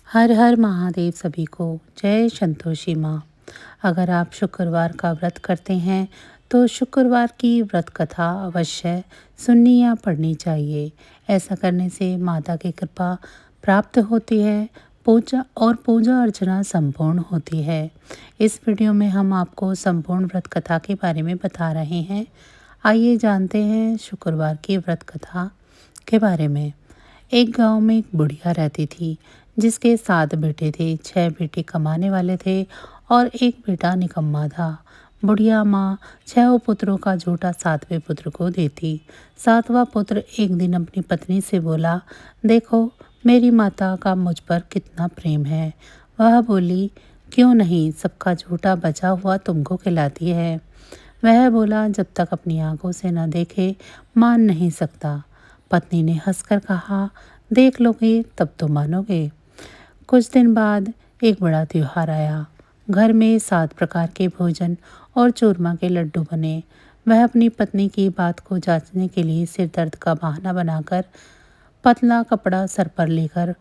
हर हर महादेव सभी को। जय संतोषी माँ। अगर आप शुक्रवार का व्रत करते हैं तो शुक्रवार की व्रत कथा अवश्य सुननी या पढ़नी चाहिए। ऐसा करने से माता की कृपा प्राप्त होती है, पूजा अर्चना संपूर्ण होती है। इस वीडियो में हम आपको संपूर्ण व्रत कथा के बारे में बता रहे हैं। आइए जानते हैं शुक्रवार की व्रत कथा के बारे में। एक गांव में एक बुढ़िया रहती थी जिसके 7 बेटे थे। 6 बेटे कमाने वाले थे और एक बेटा निकम्मा था। बुढ़िया माँ 6 पुत्रों का झूठा 7वें पुत्र को देती। 7वां पुत्र एक दिन अपनी पत्नी से बोला, देखो मेरी माता का मुझ पर कितना प्रेम है। वह बोली, क्यों नहीं, सबका झूठा बचा हुआ तुमको खिलाती है। वह बोला, जब तक अपनी आंखों से न देखे मान नहीं सकता। पत्नी ने हंसकर कहा, देख लोगे तब तो मानोगे। कुछ दिन बाद एक बड़ा त्योहार आया। घर में 7 प्रकार के भोजन और चूरमा के लड्डू बने। वह अपनी पत्नी की बात को जांचने के लिए सिर दर्द का बहाना बनाकर पतला कपड़ा सर पर लेकर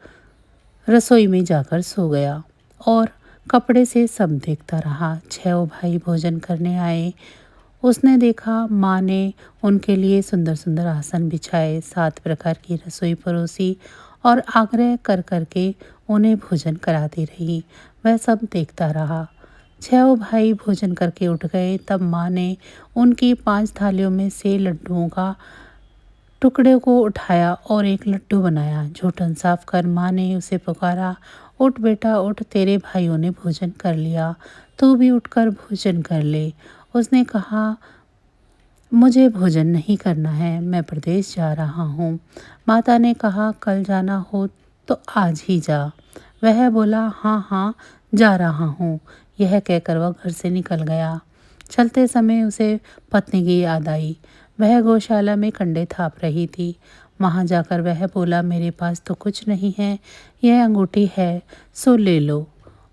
रसोई में जाकर सो गया और कपड़े से सब देखता रहा। 6 भाई भोजन करने आए। उसने देखा माँ ने उनके लिए सुंदर सुंदर आसन बिछाए, 7 प्रकार की रसोई परोसी और आग्रह कर करके उन्हें भोजन कराती रही। वह सब देखता रहा। 6 भाई भोजन करके उठ गए। तब माँ ने उनकी 5 थालियों में से लड्डुओं का टुकड़े को उठाया और एक लड्डू बनाया। झूठन साफ कर माँ ने उसे पुकारा, उठ बेटा उठ, तेरे भाइयों ने भोजन कर लिया, तू भी उठकर भोजन कर ले। उसने कहा, मुझे भोजन नहीं करना है, मैं प्रदेश जा रहा हूँ। माता ने कहा, कल जाना हो तो आज ही जा। वह बोला, हाँ हाँ जा रहा हूँ। यह कहकर वह घर से निकल गया। चलते समय उसे पत्नी की याद आई। वह गौशाला में कंडे थाप रही थी। वहाँ जाकर वह बोला, मेरे पास तो कुछ नहीं है, यह अंगूठी है, सो ले लो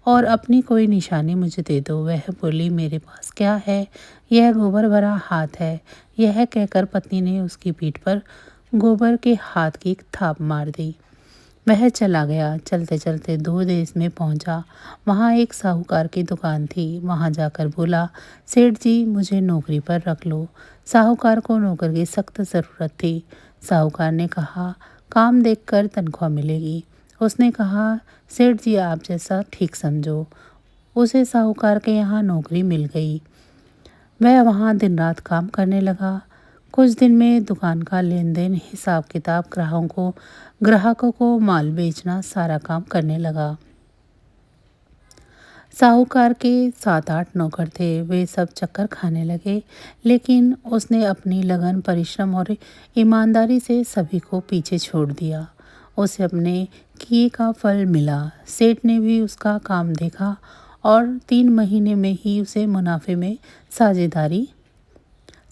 और अपनी कोई निशानी मुझे दे दो। वह बोली, मेरे पास क्या है, यह गोबर भरा हाथ है। यह कहकर पत्नी ने उसकी पीठ पर गोबर के हाथ की थाप मार दी। वह चला गया। चलते चलते दूर देश में पहुंचा। वहां एक साहूकार की दुकान थी। वहां जाकर बोला, सेठ जी मुझे नौकरी पर रख लो। साहूकार को नौकर की सख्त ज़रूरत थी। साहूकार ने कहा, काम देखकर तनख्वाह मिलेगी। उसने कहा, सेठ जी आप जैसा ठीक समझो। उसे साहूकार के यहाँ नौकरी मिल गई। वह वहाँ दिन रात काम करने लगा। कुछ दिन में दुकान का लेन देन, हिसाब किताब, ग्राहकों को माल बेचना, सारा काम करने लगा। साहूकार के 7-8 नौकर थे। वे सब चक्कर खाने लगे, लेकिन उसने अपनी लगन, परिश्रम और ईमानदारी से सभी को पीछे छोड़ दिया। उसे अपने किए का फल मिला। सेठ ने भी उसका काम देखा और 3 महीने में ही उसे मुनाफे में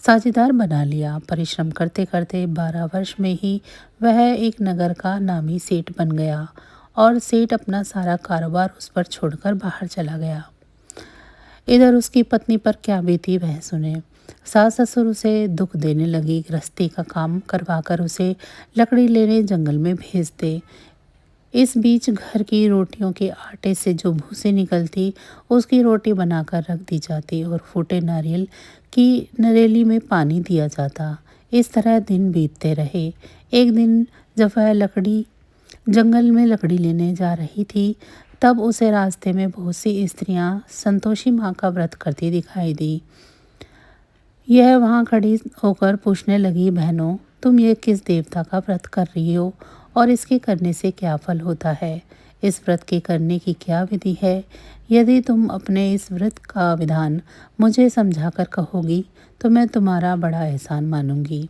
साझेदार बना लिया। परिश्रम करते करते 12 वर्ष में ही वह एक नगर का नामी सेठ बन गया और सेठ अपना सारा कारोबार उस पर छोड़कर बाहर चला गया। इधर उसकी पत्नी पर क्या बीती वह सुने। सास ससुर उसे दुख देने लगी। गृहस्थी का काम करवाकर उसे लकड़ी लेने जंगल में भेजते। इस बीच घर की रोटियों के आटे से जो भूसी निकलती, उसकी रोटी बनाकर रख दी जाती और फूटे नारियल की नरेली में पानी दिया जाता। इस तरह दिन बीतते रहे। एक दिन जब वह जंगल में लकड़ी लेने जा रही थी, तब उसे रास्ते में बहुत सी स्त्रियां संतोषी माँ का व्रत करती दिखाई दी। यह वहाँ खड़ी होकर पूछने लगी, बहनों तुम ये किस देवता का व्रत कर रही हो और इसके करने से क्या फल होता है? इस व्रत के करने की क्या विधि है? यदि तुम अपने इस व्रत का विधान मुझे समझाकर कहोगी तो मैं तुम्हारा बड़ा एहसान मानूंगी।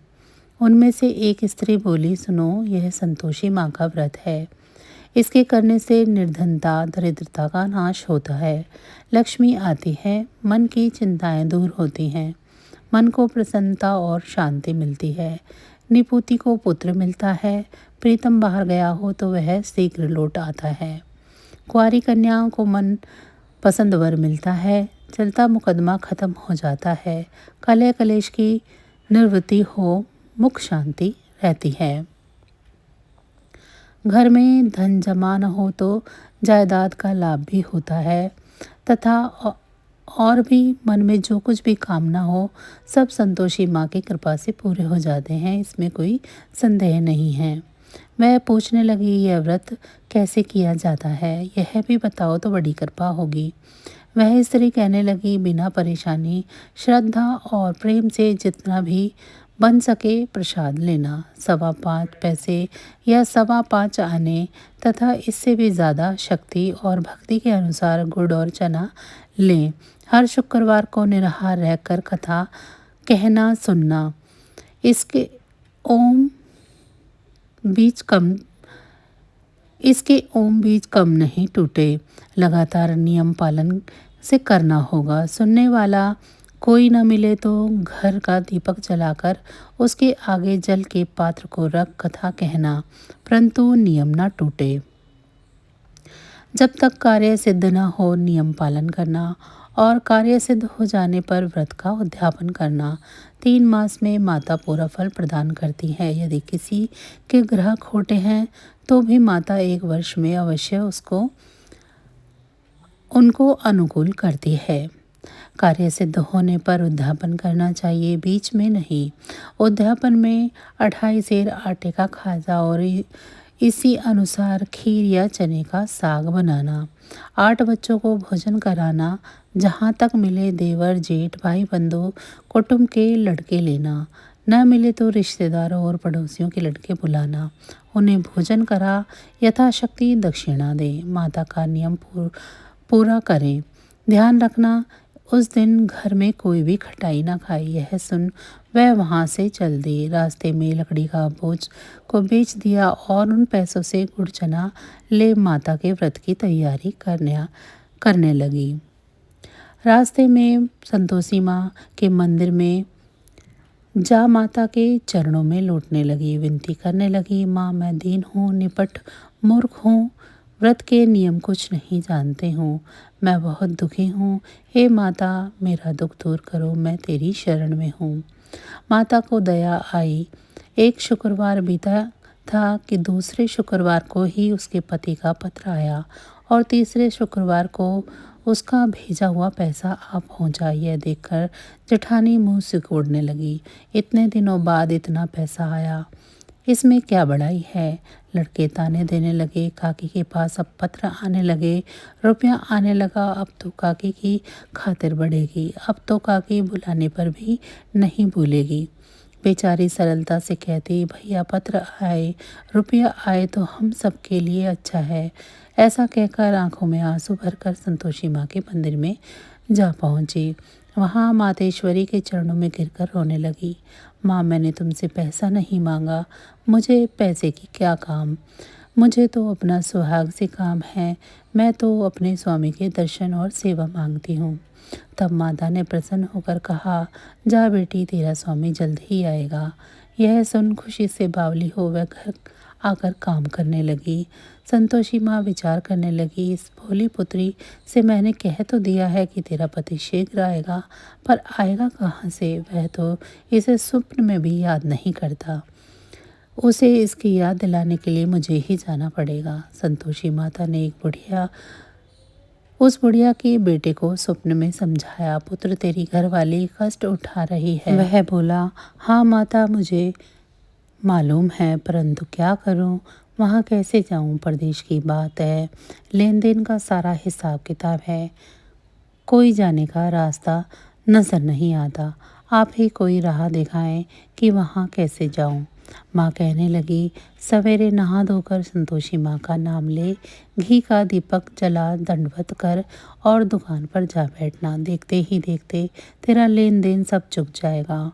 उनमें से एक स्त्री बोली, सुनो, यह संतोषी माँ का व्रत है। इसके करने से निर्धनता, दरिद्रता का नाश होता है, लक्ष्मी आती है, मन की चिंताएं दूर होती हैं, मन को प्रसन्नता और शांति मिलती है, निपुति को पुत्र मिलता है, प्रीतम बाहर गया हो तो वह शीघ्र लौट आता है, कुंवारी कन्याओं को मन पसंद वर मिलता है, चलता मुकदमा खत्म हो जाता है, कलह कलेश की निवृत्ति हो, मुख शांति रहती है। घर में धन जमा न हो तो जायदाद का लाभ भी होता है तथा और भी मन में जो कुछ भी कामना हो सब संतोषी माँ की कृपा से पूरे हो जाते हैं, इसमें कोई संदेह नहीं है। वह पूछने लगी, यह व्रत कैसे किया जाता है, यह भी बताओ तो बड़ी कृपा होगी। वह स्त्री कहने लगी, बिना परेशानी, श्रद्धा और प्रेम से जितना भी बन सके प्रसाद लेना, 5.25 पैसे या 5.25 आने तथा इससे भी ज़्यादा शक्ति और भक्ति के अनुसार गुड़ और चना लें। हर शुक्रवार को निराहार रहकर कथा कहना सुनना। इसके ओम बीज कम इसके ओम बीज कम नहीं टूटे। लगातार नियम पालन से करना होगा। सुनने वाला कोई न मिले तो घर का दीपक जलाकर उसके आगे जल के पात्र को रख कथा कहना, परंतु नियम न टूटे। जब तक कार्य सिद्ध न हो नियम पालन करना और कार्य सिद्ध हो जाने पर व्रत का उद्यापन करना। 3 मास में माता पूरा फल प्रदान करती है। यदि किसी के ग्रह खोटे हैं तो भी माता 1 वर्ष में अवश्य उनको अनुकूल करती है। कार्य सिद्ध होने पर उद्यापन करना चाहिए, बीच में नहीं। उद्यापन में 2.5 सेर आटे का खाजा और इसी अनुसार खीर या चने का साग बनाना। 8 बच्चों को भोजन कराना। जहाँ तक मिले देवर जेठ भाई बंधु कुटुंब के लड़के लेना। न मिले तो रिश्तेदारों और पड़ोसियों के लड़के बुलाना। उन्हें भोजन करा यथाशक्ति दक्षिणा दे। माता का नियम पूरा करें। ध्यान रखना उस दिन घर में कोई भी खटाई ना खाए। यह सुन वह वहाँ से चल दी। रास्ते में लकड़ी का बोझ को बेच दिया और उन पैसों से गुड़ चना ले माता के व्रत की तैयारी करने लगी। रास्ते में संतोषी माँ के मंदिर में जा माता के चरणों में लौटने लगी। विनती करने लगी, माँ मैं दीन हूँ, निपट मूर्ख हूँ, व्रत के नियम कुछ नहीं जानते हूँ, मैं बहुत दुखी हूँ। हे माता मेरा दुख दूर करो, मैं तेरी शरण में हूँ। माता को दया आई। एक शुक्रवार बीता था कि दूसरे शुक्रवार को ही उसके पति का पत्र आया और तीसरे शुक्रवार को उसका भेजा हुआ पैसा आ पहुंचा। यह देखकर जेठानी मुंह सिकोड़ने लगी। इतने दिनों बाद इतना पैसा आया, इसमें क्या बड़ाई है। लड़के ताने देने लगे। काकी के पास अब पत्र आने लगे, रुपया आने लगा। अब तो काकी की खातिर बढ़ेगी, अब तो काकी बुलाने पर भी नहीं भूलेगी। बेचारी सरलता से कहती, भैया पत्र आए, रुपया आए तो हम सबके लिए अच्छा है। ऐसा कहकर आंखों में आंसू भरकर संतोषी माँ के मंदिर में जा पहुंची। वहाँ मातेश्वरी के चरणों में गिरकर रोने लगी। माँ मैंने तुमसे पैसा नहीं मांगा, मुझे पैसे की क्या काम, मुझे तो अपना सुहाग से काम है, मैं तो अपने स्वामी के दर्शन और सेवा मांगती हूँ। तब माता ने प्रसन्न होकर कहा, जा बेटी तेरा स्वामी जल्द ही आएगा। यह सुन खुशी से बावली हो वह घर आकर काम करने लगी। संतोषी माँ विचार करने लगी, इस भोली पुत्री से मैंने कह तो दिया है कि तेरा पति शीघ्र आएगा, पर आएगा कहाँ से। वह तो इसे स्वप्न में भी याद नहीं करता। उसे इसकी याद दिलाने के लिए मुझे ही जाना पड़ेगा। संतोषी माता ने उस बुढ़िया के बेटे को स्वप्न में समझाया, पुत्र तेरी घरवाली कष्ट उठा रही है। वह बोला, हाँ माता मुझे मालूम है, परंतु क्या करूं, वहाँ कैसे जाऊं, प्रदेश की बात है, लेन देन का सारा हिसाब किताब है, कोई जाने का रास्ता नज़र नहीं आता, आप ही कोई राह दिखाएं कि वहाँ कैसे जाऊं। माँ कहने लगी, सवेरे नहा धोकर संतोषी माँ का नाम ले, घी का दीपक जला दंडवत कर और दुकान पर जा बैठना। देखते ही देखते तेरा लेन देन सब चुक जाएगा,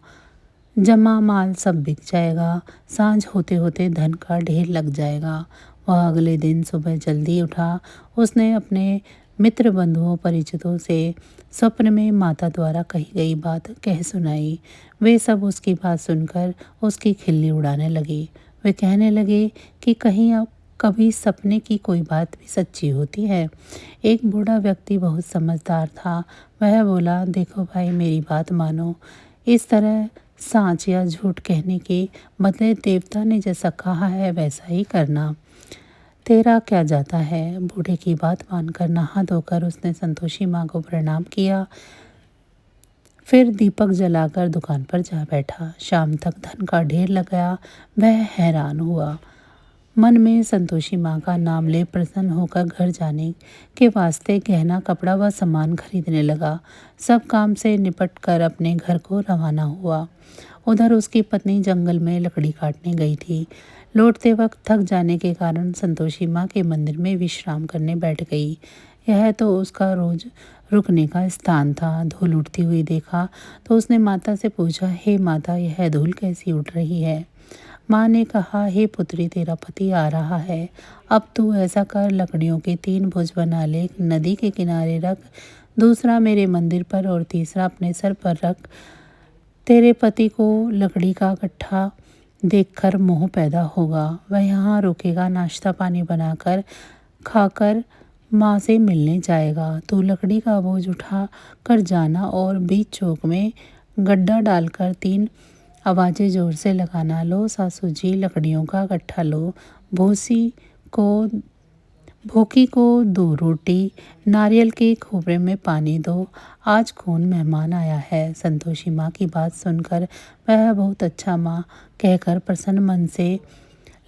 जमा माल सब बिक जाएगा, सांझ होते होते धन का ढेर लग जाएगा। वह अगले दिन सुबह जल्दी उठा। उसने अपने मित्र बंधुओं परिचितों से स्वप्न में माता द्वारा कही गई बात कह सुनाई। वे सब उसकी बात सुनकर उसकी खिल्ली उड़ाने लगी। वे कहने लगे कि कहीं अब कभी सपने की कोई बात भी सच्ची होती है। एक बूढ़ा व्यक्ति बहुत समझदार था। वह बोला, देखो भाई मेरी बात मानो, इस तरह साँच या झूठ कहने के बदले देवता ने जैसा कहा है वैसा ही करना। तेरा क्या जाता है। बूढ़े की बात मानकर नहा धोकर उसने संतोषी माँ को प्रणाम किया। फिर दीपक जलाकर दुकान पर जा बैठा। शाम तक धन का ढेर लगाया। वह हैरान हुआ। मन में संतोषी माँ का नाम ले प्रसन्न होकर घर जाने के वास्ते गहना कपड़ा व सामान खरीदने लगा। सब काम से निपट कर अपने घर को रवाना हुआ। उधर उसकी पत्नी जंगल में लकड़ी काटने गई थी। लौटते वक्त थक जाने के कारण संतोषी माँ के मंदिर में विश्राम करने बैठ गई। यह तो उसका रोज रुकने का स्थान था। धूल उड़ती हुई देखा तो उसने माता से पूछा, हे माता, यह धूल कैसी उड़ रही है। माँ ने कहा, हे पुत्री, तेरा पति आ रहा है। अब तू ऐसा कर, लकड़ियों के 3 भुज बना ले, एक नदी के किनारे रख, दूसरा मेरे मंदिर पर और तीसरा अपने सर पर रख। तेरे पति को लकड़ी का गट्ठा देखकर मोह पैदा होगा। वह यहाँ रुकेगा, नाश्ता पानी बनाकर खाकर माँ से मिलने जाएगा। तू लकड़ी का बोझ उठा कर जाना और बीच चौक में गड्ढा डालकर 3 आवाज़ें जोर से लगाना। लो सासू जी, लकड़ियों का गट्ठा लो। को भूखी को 2 रोटी, नारियल के खोपरे में पानी दो। आज कौन मेहमान आया है। संतोषी माँ की बात सुनकर वह बहुत अच्छा माँ कहकर प्रसन्न मन से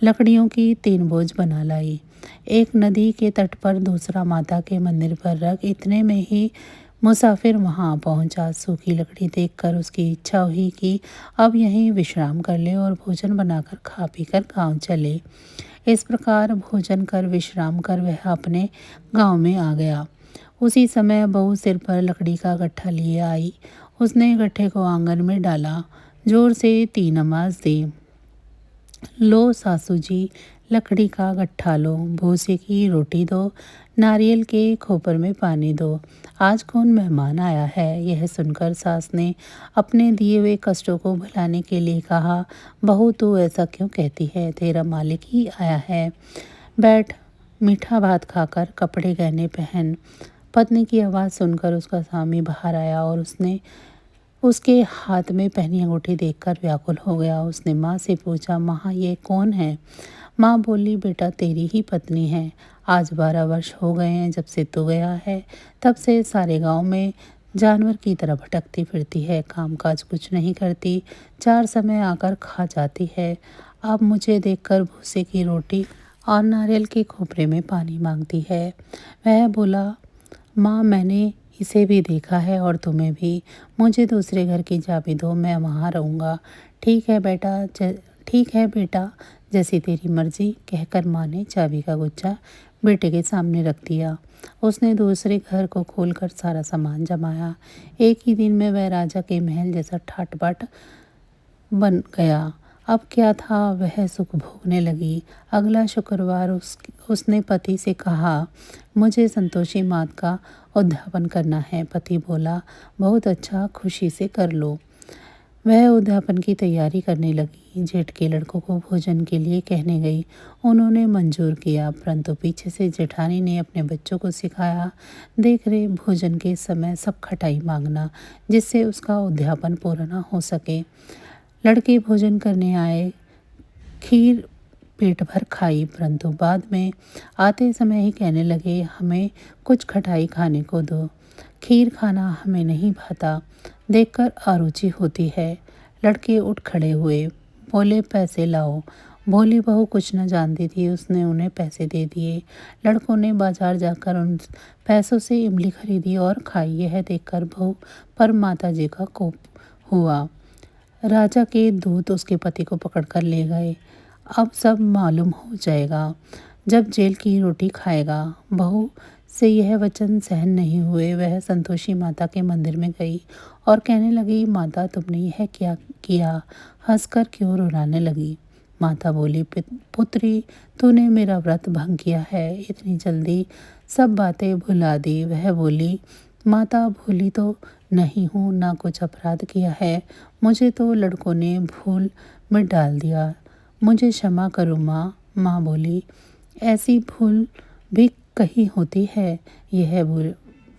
लकड़ियों की 3 बोझ बना लाई। एक नदी के तट पर, दूसरा माता के मंदिर पर रख। इतने में ही मुसाफिर वहां पहुंचा। सूखी लकड़ी देखकर उसकी इच्छा हुई कि अब यहीं विश्राम कर ले और भोजन बनाकर खा पीकर गांव चले। इस प्रकार भोजन कर विश्राम कर वह अपने गांव में आ गया। उसी समय बहू सिर पर लकड़ी का गट्ठा लिए आई। उसने गट्ठे को आंगन में डाला, जोर से 3 आवाज़ दी। लो सासू जी, लकड़ी का गट्ठा लो, भूसे की रोटी दो, नारियल के खोपर में पानी दो। आज कौन मेहमान आया है। यह सुनकर सास ने अपने दिए हुए कष्टों को भुलाने के लिए कहा, बहू तू ऐसा क्यों कहती है, तेरा मालिक ही आया है। बैठ, मीठा भात खाकर कपड़े गहने पहन। पत्नी की आवाज़ सुनकर उसका स्वामी बाहर आया और उसके हाथ में पहनी अंगूठी देखकर व्याकुल हो गया। उसने माँ से पूछा, माँ ये कौन है। माँ बोली, बेटा तेरी ही पत्नी है। आज 12 वर्ष हो गए हैं जब से तू गया है। तब से सारे गांव में जानवर की तरह भटकती फिरती है, कामकाज कुछ नहीं करती, 4 समय आकर खा जाती है। अब मुझे देखकर भूसे की रोटी और नारियल के खोपरे में पानी मांगती है। वह बोला, माँ मैंने इसे भी देखा है और तुम्हें भी। मुझे दूसरे घर की चाबी दो, मैं वहाँ रहूँगा। ठीक है बेटा, जैसी तेरी मर्जी, कहकर माँ ने चाबी का गुच्छा बेटे के सामने रख दिया। उसने दूसरे घर को खोलकर सारा सामान जमाया। एक ही दिन में वह राजा के महल जैसा ठाट बाट बन गया। अब क्या था, वह सुख भोगने लगी। अगला शुक्रवार उसने पति से कहा, मुझे संतोषी माता का उद्यापन करना है। पति बोला, बहुत अच्छा, खुशी से कर लो। वह उद्यापन की तैयारी करने लगी। जेठ के लड़कों को भोजन के लिए कहने गई। उन्होंने मंजूर किया, परंतु पीछे से जेठानी ने अपने बच्चों को सिखाया, देख रहे भोजन के समय सब खटाई मांगना, जिससे उसका उद्यापन पूरा न हो सके। लड़के भोजन करने आए, खीर पेट भर खाई, परंतु बाद में आते समय ही कहने लगे, हमें कुछ खटाई खाने को दो, खीर खाना हमें नहीं भाता, देखकर अरुचि होती है। लड़के उठ खड़े हुए, बोले, पैसे लाओ। भोली बहू कुछ न जानती थी, उसने उन्हें पैसे दे दिए। लड़कों ने बाजार जाकर उन पैसों से इमली खरीदी और खाई। यह देखकर बहू पर माता जी का कोप हुआ। राजा के दूत उसके पति को पकड़कर ले गए। अब सब मालूम हो जाएगा जब जेल की रोटी खाएगा। बहू से यह वचन सहन नहीं हुए। वह संतोषी माता के मंदिर में गई और कहने लगी, माता तुमने यह क्या किया, हंसकर क्यों रुलाने लगी। माता बोली, पुत्री तूने मेरा व्रत भंग किया है, इतनी जल्दी सब बातें भुला दी। वह बोली, माता भूली तो नहीं हूँ, ना कुछ अपराध किया है, मुझे तो लड़कों ने भूल में डाल दिया, मुझे क्षमा करो माँ। बोली, ऐसी भूल भी कहीं होती है। यह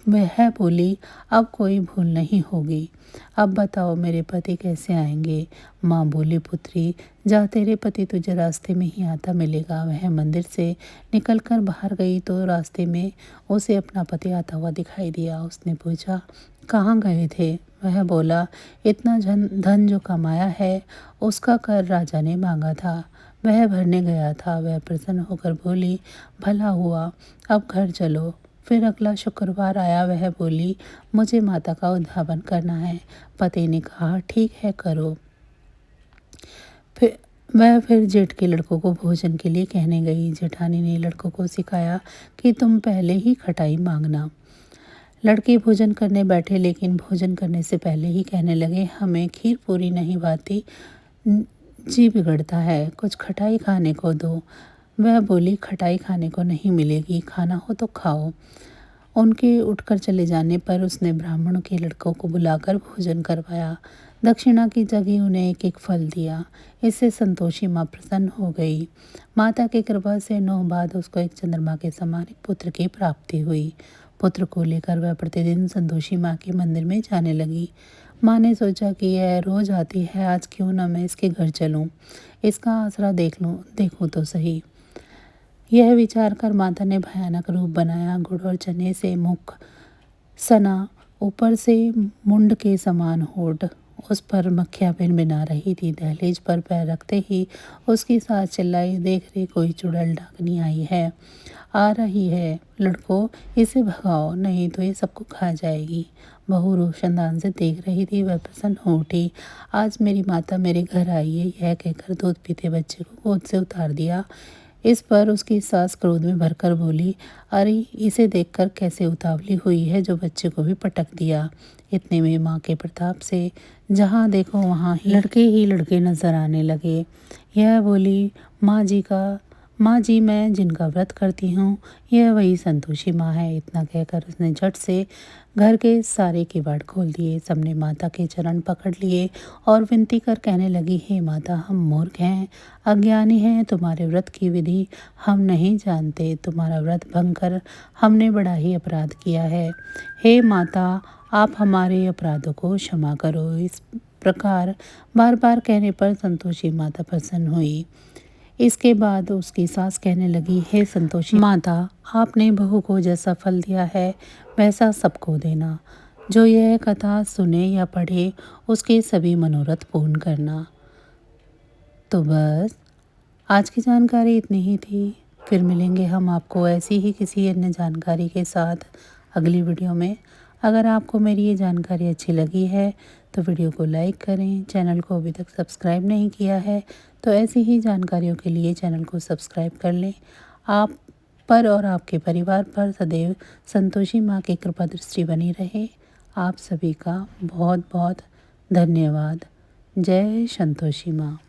वह बोली, अब कोई भूल नहीं होगी। अब बताओ मेरे पति कैसे आएंगे? माँ बोली, पुत्री जा, तेरे पति तुझे रास्ते में ही आता मिलेगा। वह मंदिर से निकलकर बाहर गई तो रास्ते में उसे अपना पति आता हुआ दिखाई दिया। उसने पूछा, कहाँ गए थे? वह बोला, इतना धन जो कमाया है उसका कर राजा ने मांगा था, वह भरने गया था। वह प्रसन्न होकर बोली, भला हुआ, अब घर चलो। फिर अगला शुक्रवार आया। वह बोली, मुझे माता का उद्यापन करना है। पति ने कहा, ठीक है करो। फिर जेठ के लड़कों को भोजन के लिए कहने गई। जेठानी ने लड़कों को सिखाया कि तुम पहले ही खटाई मांगना। लड़के भोजन करने बैठे, लेकिन भोजन करने से पहले ही कहने लगे, हमें खीर पूरी नहीं भाती, जी बिगड़ता है, कुछ खटाई खाने को दो। वह बोली, खटाई खाने को नहीं मिलेगी, खाना हो तो खाओ। उनके उठकर चले जाने पर उसने ब्राह्मणों के लड़कों को बुलाकर भोजन करवाया। दक्षिणा की जगह उन्हें एक एक फल दिया। इससे संतोषी माँ प्रसन्न हो गई। माता की कृपा से 9 बाद उसको एक चंद्रमा के समान एक पुत्र की प्राप्ति हुई। पुत्र को लेकर वह प्रतिदिन संतोषी माँ के मंदिर में जाने लगी। माँ ने सोचा कि यह रोज आती है, आज क्यों न मैं इसके घर चलूं, इसका आसरा देखूं तो सही। यह विचार कर माता ने भयानक रूप बनाया। गुड़ और चने से मुख सना, ऊपर से मुंड के समान होठ, उस पर मक्खियाँ भिनभिना रही थी। दहलीज पर पैर रखते ही उसकी सास चिल्लाई, देख रे कोई चुड़ैल डाकनी आई है, आ रही है, लड़कों इसे भगाओ, नहीं तो ये सबको खा जाएगी। बहू रोशनदान से देख रही थी। वह प्रसन्न हो उठी। आज मेरी माता मेरे घर आई है, यह कहकर दूध पीते बच्चे को गोद से उतार दिया। इस पर उसकी सास क्रोध में भरकर बोली, अरे इसे देखकर कैसे उतावली हुई है, जो बच्चे को भी पटक दिया। इतने में माँ के प्रताप से जहाँ देखो वहाँ ही लड़के नजर आने लगे। यह बोली, माँ जी मैं जिनका व्रत करती हूँ यह वही संतोषी माँ है। इतना कहकर उसने झट से घर के सारे किवाड़ खोल दिए। सबने माता के चरण पकड़ लिए और विनती कर कहने लगी, हे माता, हम मूर्ख हैं, अज्ञानी हैं, तुम्हारे व्रत की विधि हम नहीं जानते, तुम्हारा व्रत भंग कर हमने बड़ा ही अपराध किया है। हे माता, आप हमारे अपराधों को क्षमा करो। इस प्रकार बार बार कहने पर संतोषी माता प्रसन्न हुई। इसके बाद उसकी सास कहने लगी, हे संतोषी माता, आपने बहू को जैसा फल दिया है वैसा सबको देना। जो यह कथा सुने या पढ़े उसके सभी मनोरथ पूर्ण करना। तो बस आज की जानकारी इतनी ही थी। फिर मिलेंगे हम आपको ऐसी ही किसी अन्य जानकारी के साथ अगली वीडियो में। अगर आपको मेरी ये जानकारी अच्छी लगी है तो वीडियो को लाइक करें। चैनल को अभी तक सब्सक्राइब नहीं किया है तो ऐसी ही जानकारियों के लिए चैनल को सब्सक्राइब कर लें। आप पर और आपके परिवार पर सदैव संतोषी माँ की कृपा दृष्टि बनी रहे। आप सभी का बहुत बहुत धन्यवाद। जय संतोषी माँ।